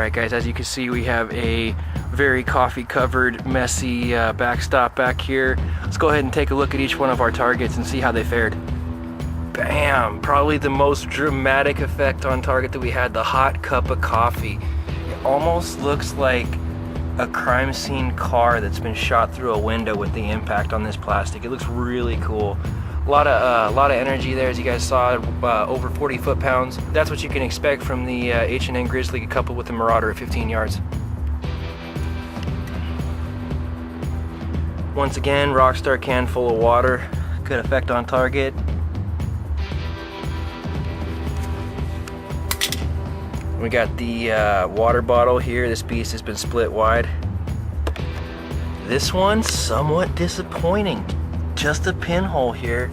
Alright guys, as you can see, we have a very coffee covered, messy backstop back here. Let's go ahead and take a look at each one of our targets and see how they fared. Bam! Probably the most dramatic effect on target that we had, the hot cup of coffee. It almost looks like a crime scene car that's been shot through a window with the impact on this plastic. It looks really cool. A lot of energy there, as you guys saw, over 40 foot-pounds. That's what you can expect from the H&N Grizzly coupled with the Marauder at 15 yards. Once again, Rockstar can full of water. Good effect on target. We got the water bottle here. This beast has been split wide. This one's somewhat disappointing. Just a pinhole here.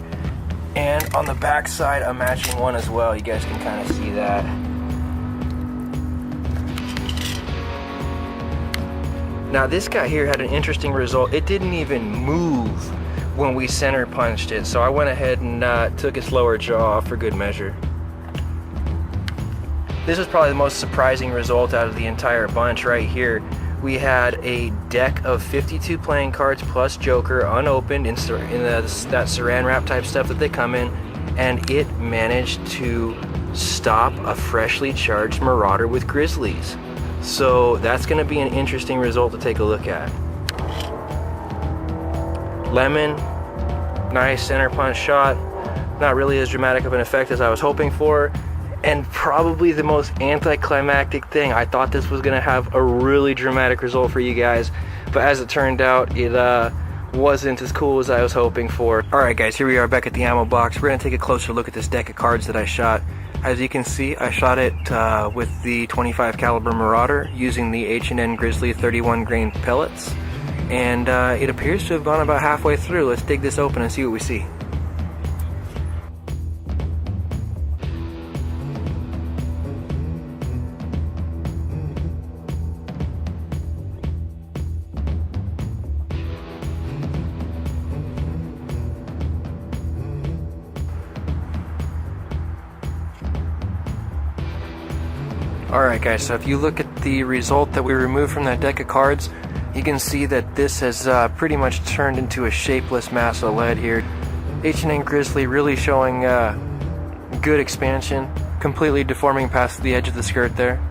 And on the back side, a matching one as well. You guys can kind of see that. Now this guy here had an interesting result. It didn't even move when we center punched it. So I went ahead and took its lower jaw off for good measure. This was probably the most surprising result out of the entire bunch right here. We had a deck of 52 playing cards plus Joker unopened in that saran wrap type stuff that they come in, and it managed to stop a freshly charged Marauder with Grizzlies. So that's going to be an interesting result to take a look at. Lemon, nice center punch shot. Not really as dramatic of an effect as I was hoping for. And probably the most anticlimactic thing, I thought this was gonna have a really dramatic result for you guys, but as it turned out, it wasn't as cool as I was hoping for. Alright guys, here we are back at the ammo box. We're gonna take a closer look at this deck of cards that I shot. As you can see, I shot it with the 25 caliber Marauder using the H&N Grizzly 31 grain pellets, and it appears to have gone about halfway through. Let's dig this open and see what we see. Alright guys, so if you look at the result that we removed from that deck of cards, you can see that this has pretty much turned into a shapeless mass of lead here. H&N Grizzly really showing good expansion, completely deforming past the edge of the skirt there.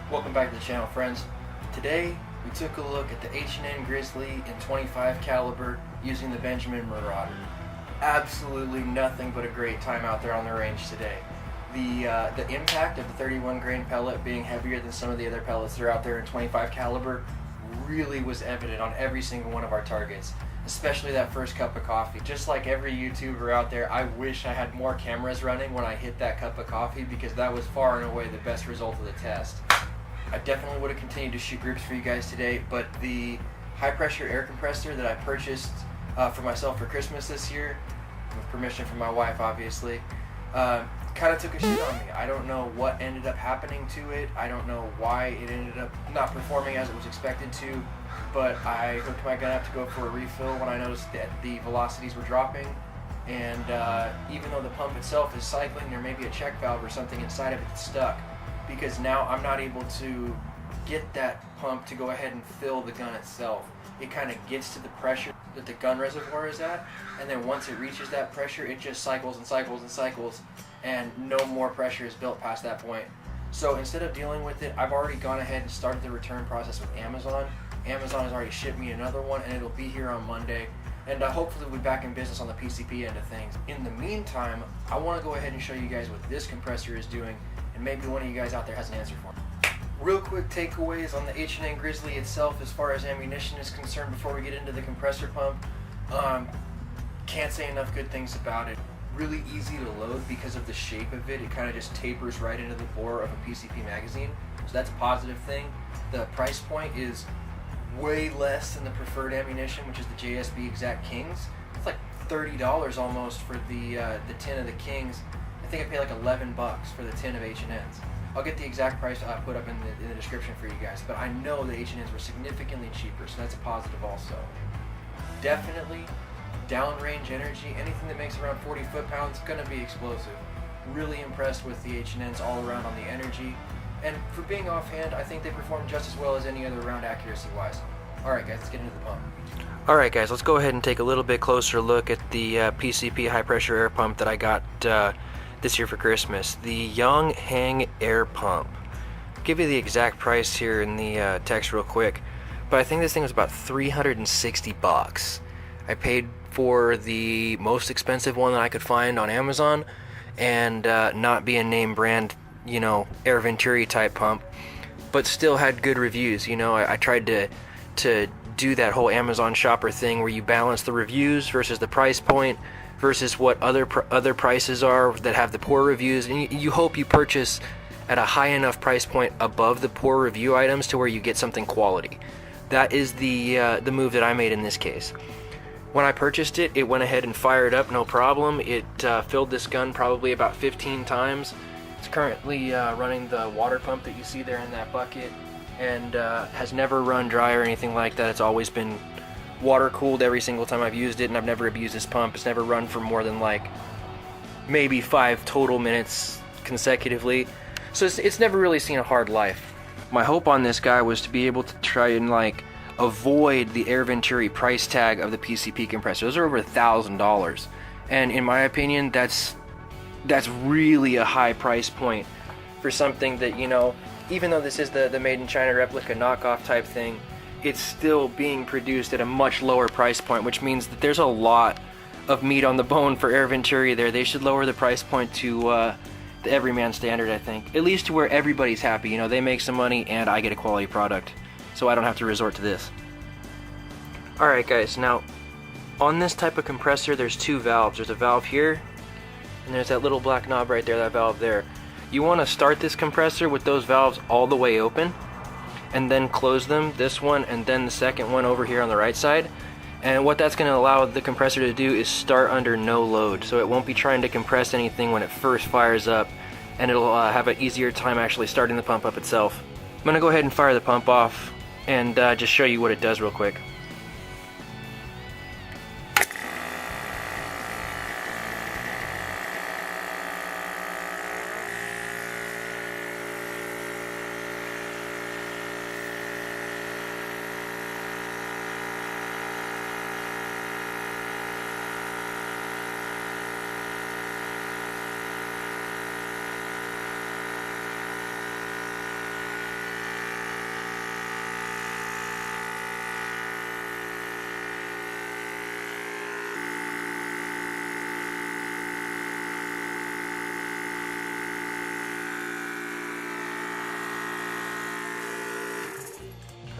Welcome back to the channel, friends. Today we took a look at the H&N Grizzly in 25 caliber using the Benjamin Marauder. Absolutely nothing but a great time out there on the range today. The impact of the 31 grain pellet being heavier than some of the other pellets that are out there in 25 caliber really was evident on every single one of our targets, especially that first cup of coffee. Just like every YouTuber out there, I wish I had more cameras running when I hit that cup of coffee, because that was far and away the best result of the test. I definitely would have continued to shoot groups for you guys today, but the high pressure air compressor that I purchased for myself for Christmas this year, with permission from my wife obviously, kind of took a shit on me. I don't know what ended up happening to it. I don't know why it ended up not performing as it was expected to, but I hooked my gun up to go for a refill when I noticed that the velocities were dropping, and even though the pump itself is cycling, there may be a check valve or something inside of it that's stuck, because now I'm not able to get that pump to go ahead and fill the gun itself. It kind of gets to the pressure that the gun reservoir is at, and then once it reaches that pressure, it just cycles and cycles and cycles, and no more pressure is built past that point. So instead of dealing with it, I've already gone ahead and started the return process with Amazon. Amazon has already shipped me another one, and it'll be here on Monday, and hopefully we'll be back in business on the PCP end of things. In the meantime, I want to go ahead and show you guys what this compressor is doing, and maybe one of you guys out there has an answer for me. Real quick takeaways on the H&N Grizzly itself as far as ammunition is concerned before we get into the compressor pump. Can't say enough good things about it. Really easy to load because of the shape of it. It kind of just tapers right into the bore of a PCP magazine, so that's a positive thing. The price point is way less than the preferred ammunition, which is the JSB Exact Kings. It's like $30 almost for the tin of the Kings. I think I pay like 11 bucks for the tin of H&Ns. I'll get the exact price put up in the description for you guys, but I know the H&Ns were significantly cheaper, so that's a positive also. Definitely downrange energy, anything that makes around 40 foot-pounds is going to be explosive. Really impressed with the H&Ns all around on the energy, and for being offhand, I think they perform just as well as any other round accuracy-wise. Alright guys, let's get into the pump. Alright guys, let's go ahead and take a little bit closer look at the PCP high-pressure air pump that I got this year for Christmas. The Yong Heng air pump. I'll give you the exact price here in the text real quick, but I think this thing was about 360 bucks. I paid for the most expensive one that I could find on Amazon, and not be a name brand, you know, Air Venturi type pump, but still had good reviews. You know, I tried to do that whole Amazon shopper thing where you balance the reviews versus the price point versus what other prices are that have the poor reviews, and you hope you purchase at a high enough price point above the poor review items to where you get something quality. That is the move that I made in this case. When I purchased it, it went ahead and fired up no problem. It filled this gun probably about 15 times. It's currently running the water pump that you see there in that bucket, and has never run dry or anything like that. It's always been water cooled every single time I've used it, and I've never abused this pump. It's never run for more than like maybe 5 total minutes consecutively, so it's never really seen a hard life. My hope on this guy was to be able to try and like avoid the Air Venturi price tag of the PCP compressor. Those are over $1,000, and in my opinion, that's really a high price point for something that, you know, even though this is the made in China replica knockoff type thing, it's still being produced at a much lower price point, which means that there's a lot of meat on the bone for Air Venturi there. They should lower the price point to the everyman standard, I think, at least to where everybody's happy. You know, they make some money and I get a quality product, so I don't have to resort to this. Alright guys, now on this type of compressor there's 2 valves. There's a valve here, and there's that little black knob right there, that valve there. You want to start this compressor with those valves all the way open, and then close them, this one and then the second one over here on the right side. And what that's going to allow the compressor to do is start under no load, so it won't be trying to compress anything when it first fires up, and it'll have an easier time actually starting the pump up itself. I'm going to go ahead and fire the pump off and just show you what it does real quick.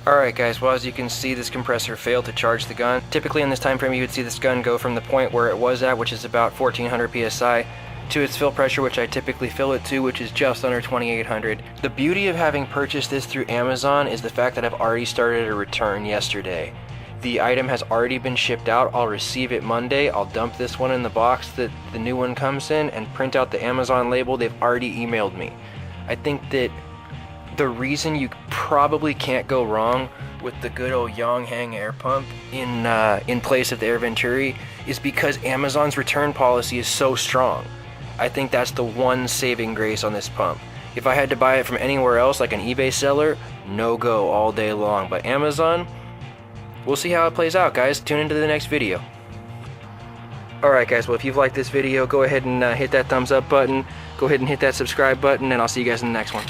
Alright guys, well, as you can see, this compressor failed to charge the gun. Typically in this time frame you would see this gun go from the point where it was at, which is about 1400 psi, to its fill pressure, which I typically fill it to, which is just under 2800. The beauty of having purchased this through Amazon is the fact that I've already started a return yesterday. The item has already been shipped out. I'll receive it Monday. I'll dump this one in the box that the new one comes in and print out the Amazon label. They've already emailed me. I think that the reason you probably can't go wrong with the good old Yong Heng air pump in place of the Air Venturi is because Amazon's return policy is so strong. I think that's the one saving grace on this pump. If I had to buy it from anywhere else, like an eBay seller, no go all day long. But Amazon, we'll see how it plays out, guys. Tune into the next video. Alright guys, well, if you've liked this video, go ahead and hit that thumbs up button, go ahead and hit that subscribe button, and I'll see you guys in the next one.